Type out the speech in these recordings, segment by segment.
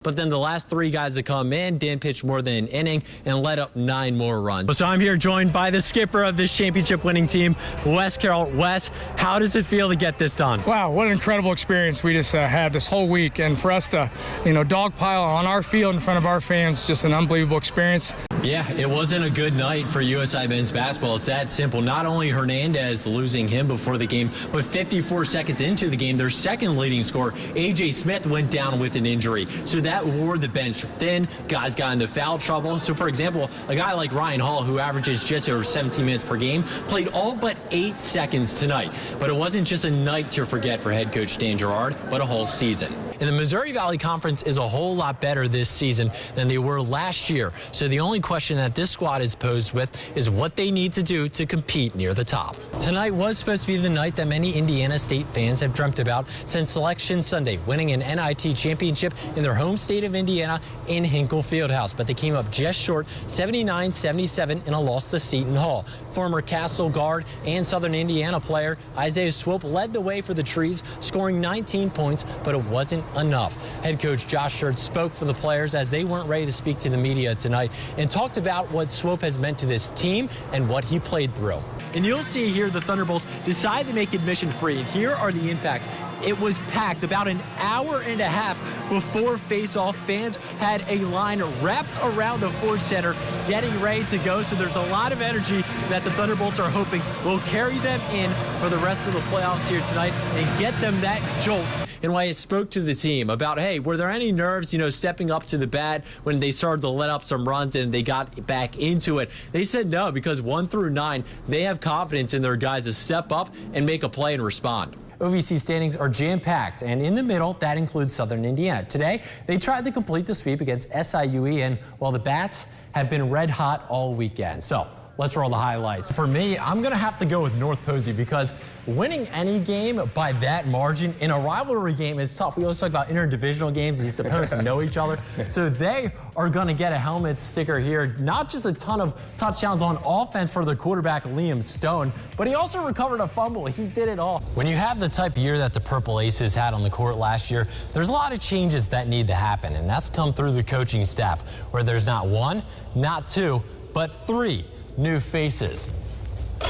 But then the last 3 guys that come in didn't pitch more than an inning and let up 9 more runs. So I'm here joined by the skipper of this championship-winning team, Wes Carroll. Wes, how does it feel to get this done? Wow, what an incredible experience we just had this whole week. And for us to, dogpile on our field in front of our fans, just an unbelievable experience. Yeah, it wasn't a good night for USI men's basketball. It's that simple. Not only Hernandez losing him before the game, but 54 seconds into the game, their second leading scorer, A.J. Smith, went down with an injury. So that wore the bench thin. Guys got into foul trouble. So, for example, a guy like Ryan Hall, who averages just over 17 minutes per game, played all but 8 seconds tonight. But it wasn't just a night to forget for head coach Dan Gerard, but a whole season. And the Missouri Valley Conference is a whole lot better this season than they were last year. So the only question that this squad is posed with is what they need to do to compete near the top. Tonight was supposed to be the night that many Indiana State fans have dreamt about since Selection Sunday, winning an NIT championship in their home state of Indiana in Hinkle Fieldhouse. But they came up just short, 79-77, in a loss to Seton Hall. Former Castle guard and Southern Indiana player Isaiah Swope led the way for the Trees, scoring 19 points, but it wasn't enough. Head coach Josh Sherd spoke for the players as they weren't ready to speak to the media tonight and talked about what Swope has meant to this team and what he played through. And you'll see here the Thunderbolts decide to make admission free, and here are the impacts. It was packed about an hour and a half before face-off. Fans had a line wrapped around the Ford Center getting ready to go, so there's a lot of energy that the Thunderbolts are hoping will carry them in for the rest of the playoffs here tonight and get them that jolt. And when I spoke to the team about, hey, were there any nerves, stepping up to the bat when they started to let up some runs and they got back into it? They said no, because 1 through 9, they have confidence in their guys to step up and make a play and respond. OVC standings are jam-packed, and in the middle, that includes Southern Indiana. Today, they tried to complete the sweep against SIUE, and, well, the Bats have been red hot all weekend. So let's roll the highlights. For me, I'm going to have to go with North Posey because winning any game by that margin in a rivalry game is tough. We always talk about interdivisional games. These opponents know each other. So they are going to get a helmet sticker here. Not just a ton of touchdowns on offense for their quarterback, Liam Stone, but he also recovered a fumble. He did it all. When you have the type of year that the Purple Aces had on the court last year, there's a lot of changes that need to happen, and that's come through the coaching staff, where there's not 1, not 2, but 3 new faces.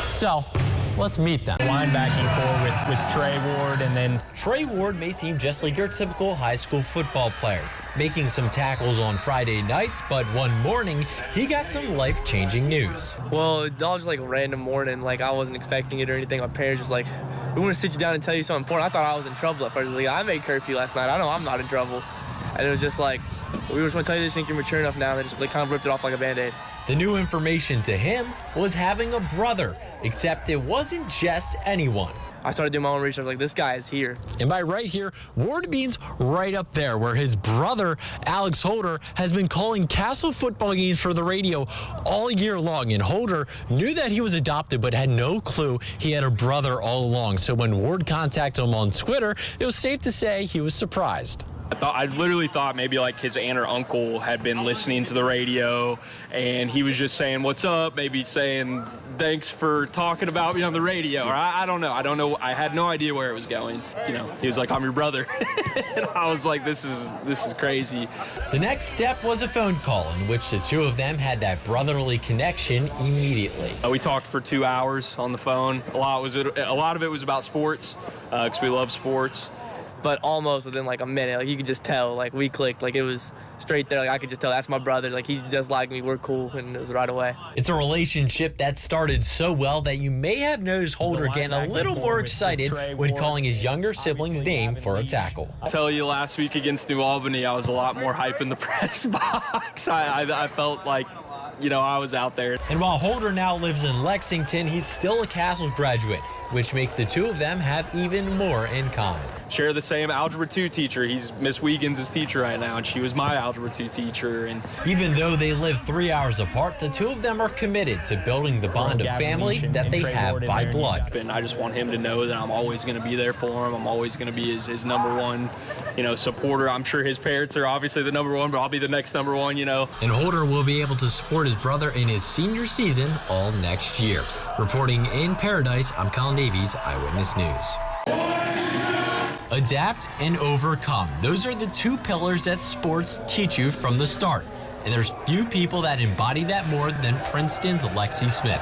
So let's meet them. Linebacking core with Trey Ward, and then Trey Ward may seem just like your typical high school football player, making some tackles on Friday nights, but one morning he got some life-changing news. Well, it all just like a random morning. I wasn't expecting it or anything. My parents just like, we want to sit you down and tell you something important. I thought I was in trouble at first. I made curfew last night. I know I'm not in trouble. And it was just like, we just want to tell you this, think you're mature enough now. And they kind of ripped it off like a Band-Aid. The new information to him was having a brother, except it wasn't just anyone. I started doing my own research, like, this guy is here. And by right here, Ward Bean's right up there, where his brother, Alex Holder, has been calling Castle football games for the radio all year long. And Holder knew that he was adopted, but had no clue he had a brother all along. So when Ward contacted him on Twitter, it was safe to say he was surprised. I literally thought maybe like his aunt or uncle had been listening to the radio and he was just saying, what's up? Maybe saying, thanks for talking about me on the radio. Or I don't know. I had no idea where it was going. He was like, I'm your brother. And I was like, this is crazy. The next step was a phone call in which the two of them had that brotherly connection immediately. We talked for 2 hours on the phone. A lot of it was about sports because we love sports. But almost within like a minute, you could just tell, we clicked, it was straight there. I could just tell that's my brother. He's just like me. We're cool, and it was right away. It's a relationship that started so well that you may have noticed Holder getting a little more excited when calling his younger sibling's name for a tackle. I tell you, last week against New Albany, I was a lot more hype in the press box. I felt like, I was out there. And while Holder now lives in Lexington, he's still a Castle graduate, which makes the two of them have even more in common. Share the same Algebra 2 teacher. He's Miss Wiegans' teacher right now, and she was my Algebra 2 teacher. And even though they live 3 hours apart, the two of them are committed to building the bond of family that they have by blood. And I just want him to know that I'm always going to be there for him. I'm always going to be his number one, supporter. I'm sure his parents are obviously the number one, but I'll be the next number one, And Holder will be able to support his brother in his senior season all next year. Reporting in Paradise, I'm Collin Davies, Eyewitness News. Adapt and overcome. Those are the two pillars that sports teach you from the start. And there's few people that embody that more than Princeton's Lexi Smith.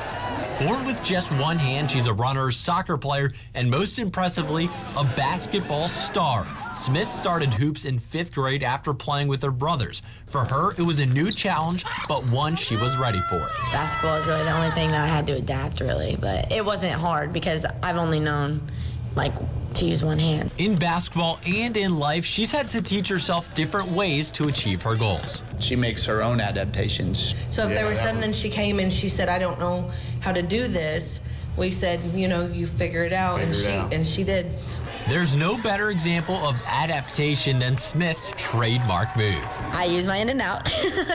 Born with just one hand, she's a runner, soccer player, and most impressively, a basketball star. Smith started hoops in 5th grade after playing with her brothers. For her, it was a new challenge, but one she was ready for. Basketball is really the only thing that I had to adapt, really, but it wasn't hard because I've only known, to use one hand. In basketball and in life, she's had to teach herself different ways to achieve her goals. She makes her own adaptations. So if there was something she came and she said, I don't know how to do this, we said, you figure it out, and she did. There's no better example of adaptation than Smith's trademark move. I use my in and out,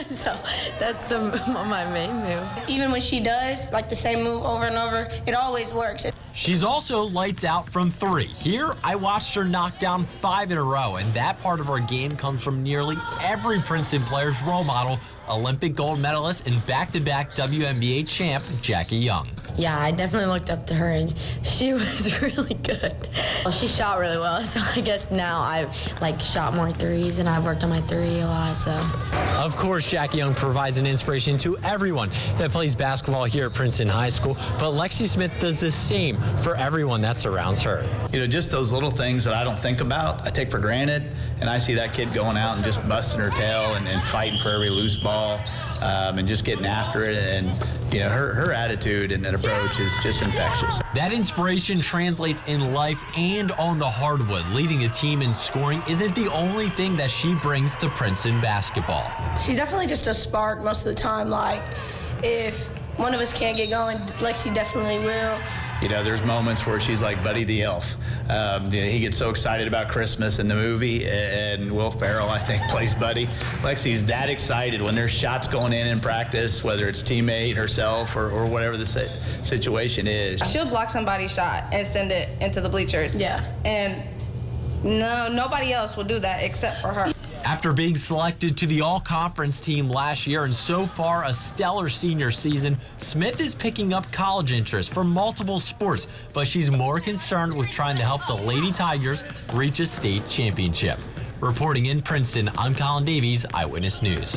so that's my main move. Even when she does the same move over and over, it always works. She's also lights out from 3. Here, I watched her knock down 5 in a row, and that part of her game comes from nearly every Princeton player's role model, Olympic gold medalist and back-to-back WNBA champ, Jackie Young. Yeah, I definitely looked up to her, and she was really good. Well, she shot really well, so I guess now I've shot more threes, and I've worked on my 3 a lot, so. Of course, Jackie Young provides an inspiration to everyone that plays basketball here at Princeton High School, but Lexi Smith does the same for everyone that surrounds her. Just those little things that I don't think about, I take for granted, and I see that kid going out and just busting her tail and fighting for every loose ball. And just getting after it, and her attitude and approach is just infectious. That inspiration translates in life and on the hardwood. Leading a team in scoring isn't the only thing that she brings to Princeton basketball. She's definitely just a spark most of the time. If one of us can't get going, Lexi definitely will. There's moments where she's like Buddy the Elf. He gets so excited about Christmas in the movie, and Will Ferrell, I think, plays Buddy. Lexi's that excited when there's shots going in practice, whether it's teammate, herself, or whatever the situation is. She'll block somebody's shot and send it into the bleachers. Yeah. And nobody else will do that except for her. After being selected to the all-conference team last year and so far a stellar senior season, Smith is picking up college interest for multiple sports, but she's more concerned with trying to help the Lady Tigers reach a state championship. Reporting in Princeton, I'm Collin Davies, Eyewitness News.